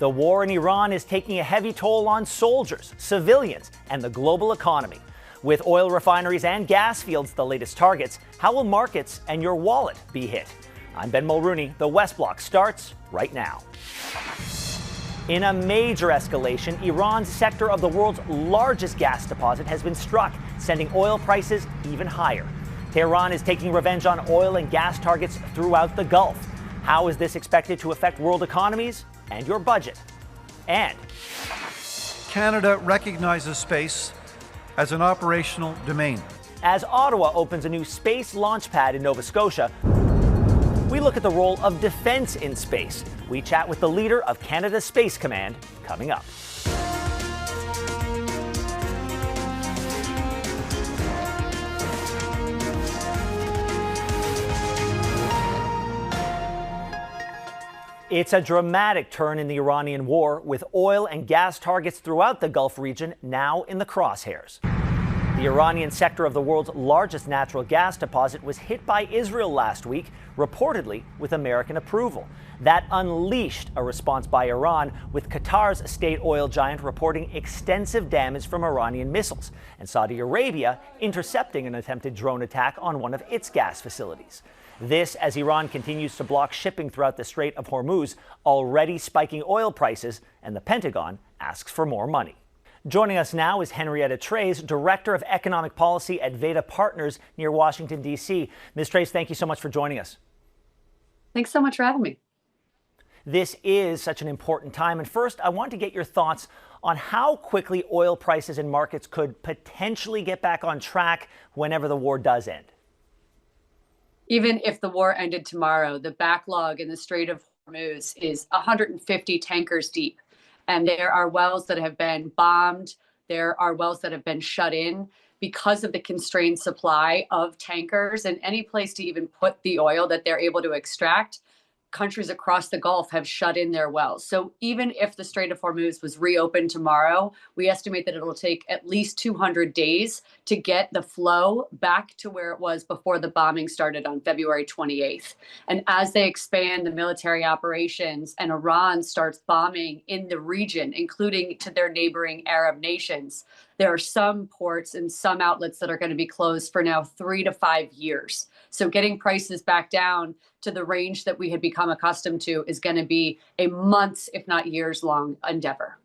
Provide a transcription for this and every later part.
The war in Iran is taking a heavy toll on soldiers, civilians, and the global economy. With oil refineries and gas fields the latest targets, how will markets and your wallet be hit? I'm Ben Mulroney. The West Block starts right now. In a major escalation, Iran's sector of the world's largest gas deposit has been struck, sending oil prices even higher. Tehran is taking revenge on oil and gas targets throughout the Gulf. How is this expected to affect world economies and your budget? And Canada recognizes space as an operational domain. As Ottawa opens a new space launch pad in Nova Scotia, we look at the role of defense in space. We chat with the leader of Canada's Space Command coming up. It's a dramatic turn in the Iranian war, with oil and gas targets throughout the Gulf region now in the crosshairs. The Iranian sector of the world's largest natural gas deposit was hit by Israel last week, reportedly with American approval. That unleashed a response by Iran, with Qatar's state oil giant reporting extensive damage from Iranian missiles, and Saudi Arabia intercepting an attempted drone attack on one of its gas facilities. This as Iran continues to block shipping throughout the Strait of Hormuz, already spiking oil prices, and the Pentagon asks for more money. Joining us now is Henrietta Treyz, Director of Economic Policy at Veda Partners near Washington, D.C. Ms. Treyz, thank you so much for joining us. Thanks so much for having me. This is such an important time. And first, I want to get your thoughts on how quickly oil prices and markets could potentially get back on track whenever the war does end. Even if the war ended tomorrow, the backlog in the Strait of Hormuz is 150 tankers deep. And there are wells that have been bombed. There are wells that have been shut in because of the constrained supply of tankers and any place to even put the oil that they're able to extract. Countries across the Gulf have shut in their wells. So even if the Strait of Hormuz was reopened tomorrow, we estimate that it'll take at least 200 days to get the flow back to where it was before the bombing started on February 28th. And as they expand the military operations and Iran starts bombing in the region, including to their neighboring Arab nations, there are some ports and some outlets that are going to be closed for now 3 to 5 years. So getting prices back down to the range that we had become accustomed to is going to be a months, if not years long endeavor.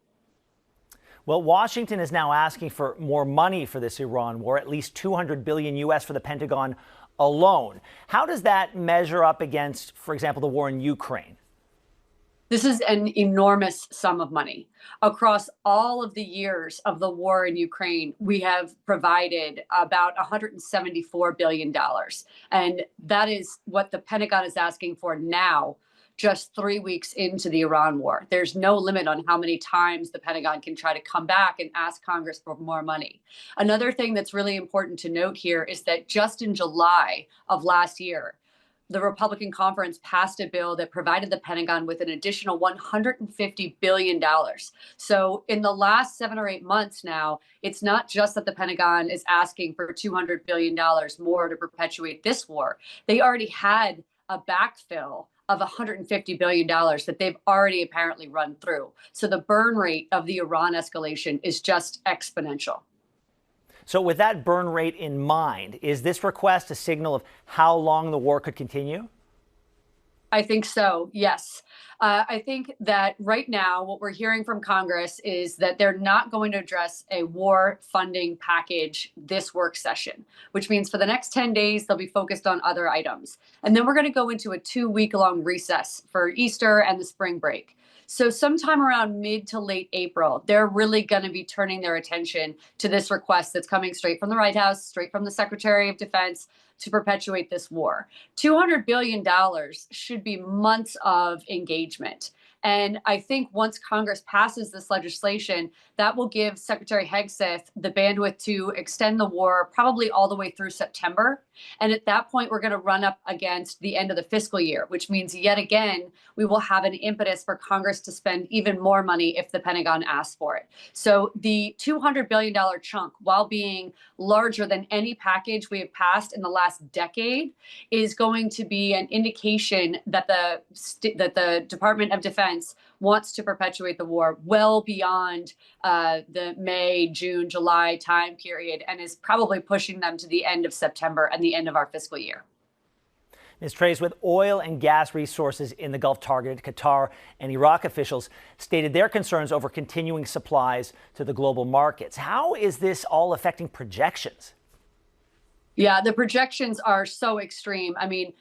Well, Washington is now asking for more money for this Iran war, at least $200 billion US for the Pentagon alone. How does that measure up against, for example, the war in Ukraine? This is an enormous sum of money. Across all of the years of the war in Ukraine, we have provided about $174 billion. And that is what the Pentagon is asking for now, just 3 weeks into the Iran war. There's no limit on how many times the Pentagon can try to come back and ask Congress for more money. Another thing that's really important to note here is that just in July of last year, the Republican conference passed a bill that provided the Pentagon with an additional $150 billion. So in the last 7 or 8 months now, it's not just that the Pentagon is asking for $200 billion more to perpetuate this war. They already had a backfill of $150 billion that they've already apparently run through. So the burn rate of the Iran escalation is just exponential. So with that burn rate in mind, is this request a signal of how long the war could continue? I think so, yes. I think that right now what we're hearing from Congress is that they're not going to address a war funding package this work session, which means for the next 10 days, they'll be focused on other items. And then we're going to go into a 2-week-long recess for Easter and the spring break. So sometime around mid to late April, they're really going to be turning their attention to this request that's coming straight from the White House, straight from the Secretary of Defense, to perpetuate this war. $200 billion should be months of engagement. And I think once Congress passes this legislation, that will give Secretary Hegseth the bandwidth to extend the war probably all the way through September. And at that point, we're going to run up against the end of the fiscal year, which means yet again, we will have an impetus for Congress to spend even more money if the Pentagon asks for it. So the $200 billion chunk, while being larger than any package we have passed in the last decade, is going to be an indication that the Department of Defense Pence wants to perpetuate the war well beyond the May, June, July time period, and is probably pushing them to the end of September and the end of our fiscal year. Ms. Treyz, with oil and gas resources in the Gulf targeted, Qatar and Iraq officials stated their concerns over continuing supplies to the global markets. How is this all affecting projections? Yeah, the projections are so extreme. I mean,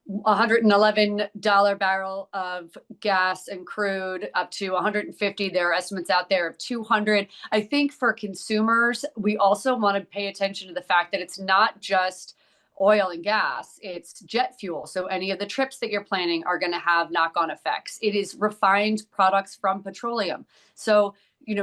$111 barrel of gas and crude up to 150. There are estimates out there of 200. I think for consumers, we also want to pay attention to the fact that it's not just oil and gas, it's jet fuel. So any of the trips that you're planning are going to have knock-on effects. It is refined products from petroleum. So,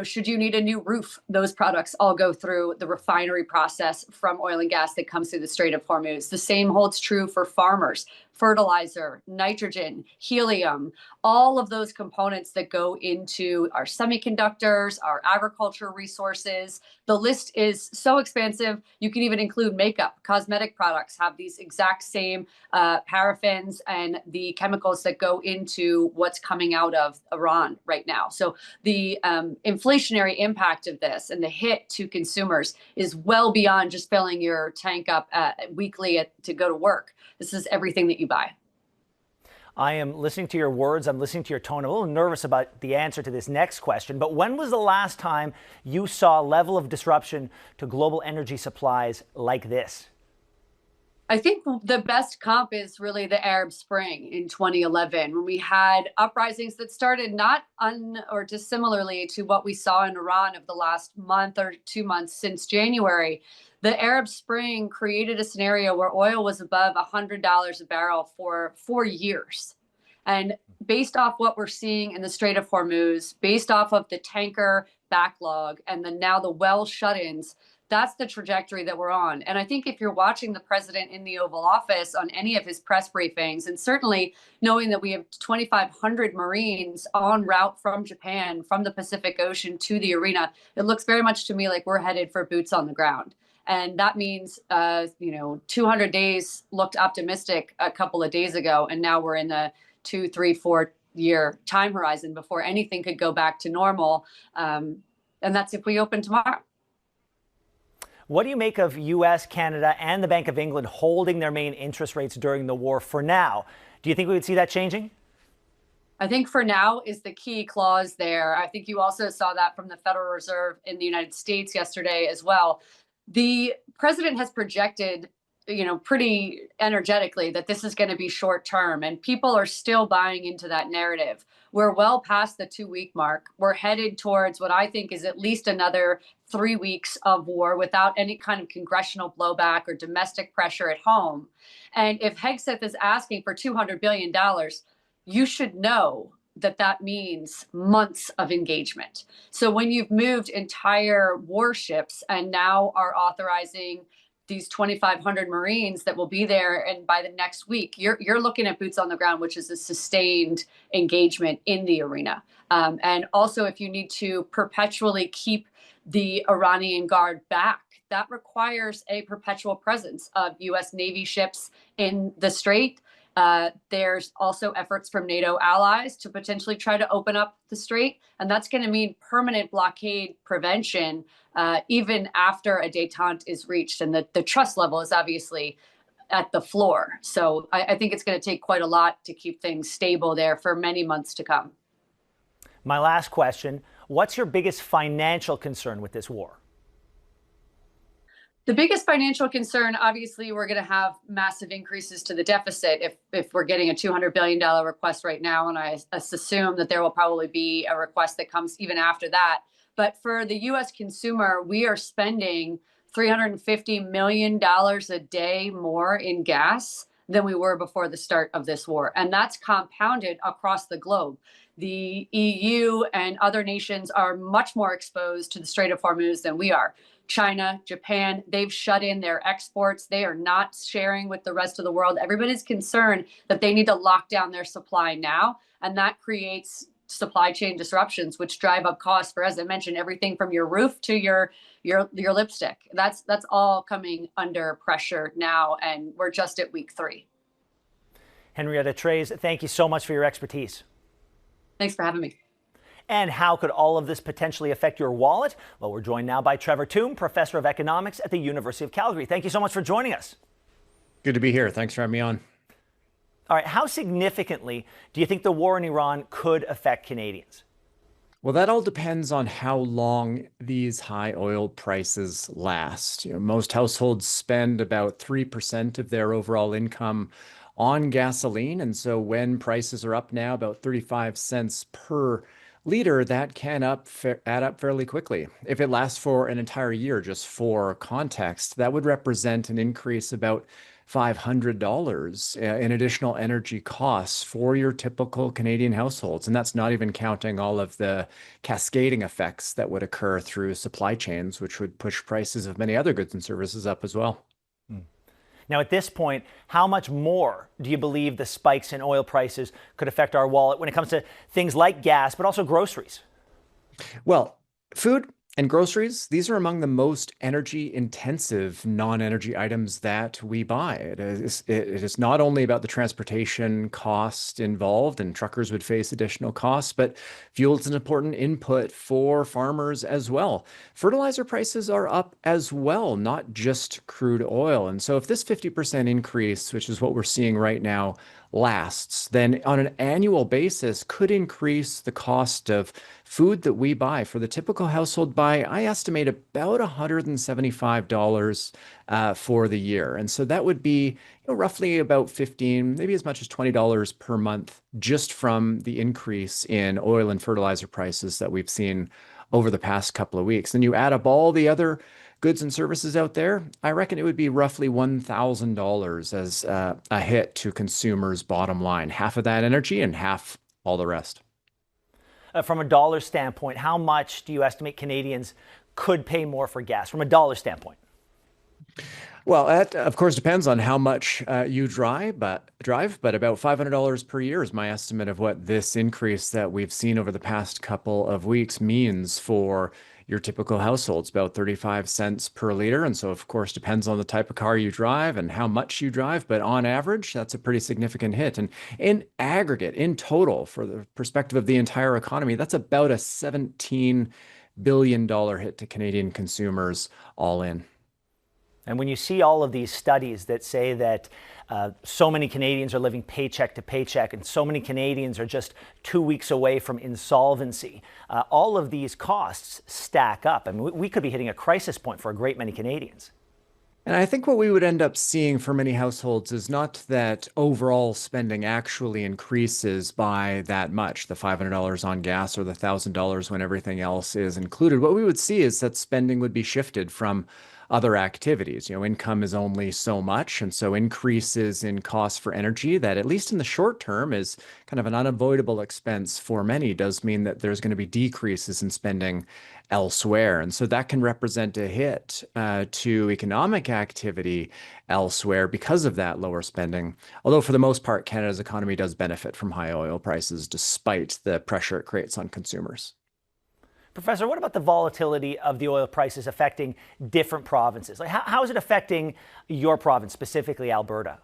should you need a new roof, those products all go through the refinery process from oil and gas that comes through the Strait of Hormuz. The same holds true for farmers. Fertilizer, nitrogen, helium, all of those components that go into our semiconductors, our agriculture resources. The list is so expansive. You can even include makeup. Cosmetic products have these exact same paraffins and the chemicals that go into what's coming out of Iran right now. So the inflationary impact of this and the hit to consumers is well beyond just filling your tank up weekly to go to work. This is everything that you buy. I am listening to your words. I'm listening to your tone. I'm a little nervous about the answer to this next question. But when was the last time you saw a level of disruption to global energy supplies like this? I think the best comp is really the Arab Spring in 2011, when we had uprisings that started not or dissimilarly to what we saw in Iran of the last month or 2 months since January. The Arab Spring created a scenario where oil was above $100 a barrel for 4 years. And based off what we're seeing in the Strait of Hormuz, based off of the tanker backlog and now the well shut-ins, that's the trajectory that we're on. And I think if you're watching the president in the Oval Office on any of his press briefings, and certainly knowing that we have 2,500 Marines en route from Japan, from the Pacific Ocean to the arena, it looks very much to me like we're headed for boots on the ground. And that means, 200 days looked optimistic a couple of days ago, and now we're in the 2, 3, 4 year time horizon before anything could go back to normal. And that's if we open tomorrow. What do you make of U.S., Canada, and the Bank of England holding their main interest rates during the war for now? Do you think we would see that changing? I think for now is the key clause there. I think you also saw that from the Federal Reserve in the United States yesterday as well. The president has projected, pretty energetically that this is going to be short term, and people are still buying into that narrative. We're well past the 2-week mark. We're headed towards what I think is at least another 3 weeks of war without any kind of congressional blowback or domestic pressure at home. And if Hegseth is asking for $200 billion, you should know that that means months of engagement. So when you've moved entire warships and now are authorizing these 2,500 Marines that will be there, and by the next week, you're looking at boots on the ground, which is a sustained engagement in the arena. And also, if you need to perpetually keep the Iranian Guard back, that requires a perpetual presence of U.S. Navy ships in the Strait. There's also efforts from NATO allies to potentially try to open up the Strait, and that's going to mean permanent blockade prevention even after a détente is reached. And the trust level is obviously at the floor. So I think it's going to take quite a lot to keep things stable there for many months to come. My last question, what's your biggest financial concern with this war? The biggest financial concern, obviously, we're going to have massive increases to the deficit if we're getting a $200 billion request right now. And I assume that there will probably be a request that comes even after that. But for the U.S. consumer, we are spending $350 million a day more in gas than we were before the start of this war. And that's compounded across the globe. The EU and other nations are much more exposed to the Strait of Hormuz than we are. China, Japan, they've shut in their exports. They are not sharing with the rest of the world. Everybody's concerned that they need to lock down their supply now. And that creates supply chain disruptions, which drive up costs for, as I mentioned, everything from your roof to your lipstick. That's all coming under pressure now. And we're just at week 3. Henrietta Treyz, thank you so much for your expertise. Thanks for having me. And how could all of this potentially affect your wallet? Well, we're joined now by Trevor Tombe, professor of economics at the University of Calgary. Thank you so much for joining us. Good to be here. Thanks for having me on. All right, how significantly do you think the war in Iran could affect Canadians? Well, that all depends on how long these high oil prices last. Most households spend about 3% of their overall income on gasoline. And so when prices are up now about 35 cents per liter, that can add up fairly quickly. If it lasts for an entire year, just for context, that would represent an increase about $500 in additional energy costs for your typical Canadian households. And that's not even counting all of the cascading effects that would occur through supply chains, which would push prices of many other goods and services up as well. Now, at this point, how much more do you believe the spikes in oil prices could affect our wallet when it comes to things like gas, but also groceries? Well, food and groceries, these are among the most energy intensive non-energy items that we buy. It is not only about the transportation cost involved, and truckers would face additional costs, but fuel is an important input for farmers as well. Fertilizer prices are up as well, not just crude oil. And so if this 50% increase, which is what we're seeing right now, lasts, then on an annual basis could increase the cost of food that we buy for the typical household by, I estimate, about $175 for the year. And so that would be roughly about $15, maybe as much as $20 per month just from the increase in oil and fertilizer prices that we've seen over the past couple of weeks. Then you add up all the other goods and services out there, I reckon it would be roughly $1,000 as a hit to consumers' bottom line. Half of that energy and half all the rest. From a dollar standpoint, how much do you estimate Canadians could pay more for gas from a dollar standpoint? Well, that of course depends on how much you drive, but about $500 per year is my estimate of what this increase that we've seen over the past couple of weeks means for your typical households, about 35 cents per liter. And so, of course, depends on the type of car you drive and how much you drive. But on average, that's a pretty significant hit. And in aggregate, in total, for the perspective of the entire economy, that's about a $17 billion hit to Canadian consumers all in. And when you see all of these studies that say that so many Canadians are living paycheck to paycheck and so many Canadians are just 2 weeks away from insolvency, all of these costs stack up. I mean, we could be hitting a crisis point for a great many Canadians. And I think what we would end up seeing for many households is not that overall spending actually increases by that much, the $500 on gas or the $1,000 when everything else is included. What we would see is that spending would be shifted from other activities. Income is only so much. And so increases in costs for energy that, at least in the short term, is kind of an unavoidable expense for many, does mean that there's going to be decreases in spending elsewhere. And so that can represent a hit to economic activity elsewhere because of that lower spending. Although for the most part, Canada's economy does benefit from high oil prices, despite the pressure it creates on consumers. Professor, what about the volatility of the oil prices affecting different provinces? Like, how is it affecting your province, specifically Alberta?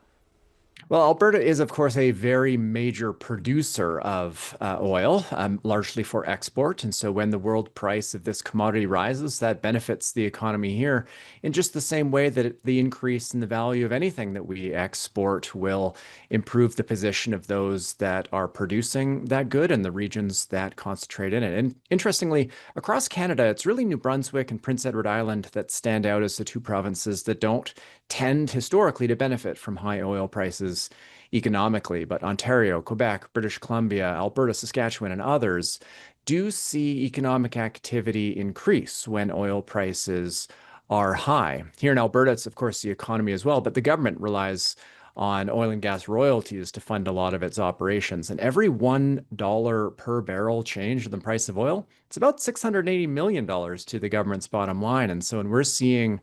Well, Alberta is, of course, a very major producer of oil, largely for export. And so when the world price of this commodity rises, that benefits the economy here in just the same way that the increase in the value of anything that we export will improve the position of those that are producing that good and the regions that concentrate in it. And interestingly, across Canada, it's really New Brunswick and Prince Edward Island that stand out as the two provinces that don't tend historically to benefit from high oil prices economically, but Ontario, Quebec, British Columbia, Alberta, Saskatchewan, and others do see economic activity increase when oil prices are high. Here in Alberta, it's of course the economy as well, but the government relies on oil and gas royalties to fund a lot of its operations. And every $1 per barrel change in the price of oil, it's about $680 million to the government's bottom line. And so when we're seeing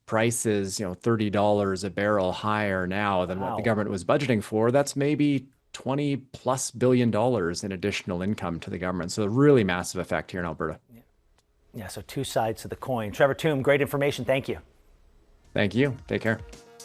prices, $30 a barrel higher now than what the government was budgeting for, that's maybe $20+ billion in additional income to the government. So a really massive effect here in Alberta. Yeah, so two sides to the coin. Trevor Tombe, great information. Thank you. Thank you. Take care.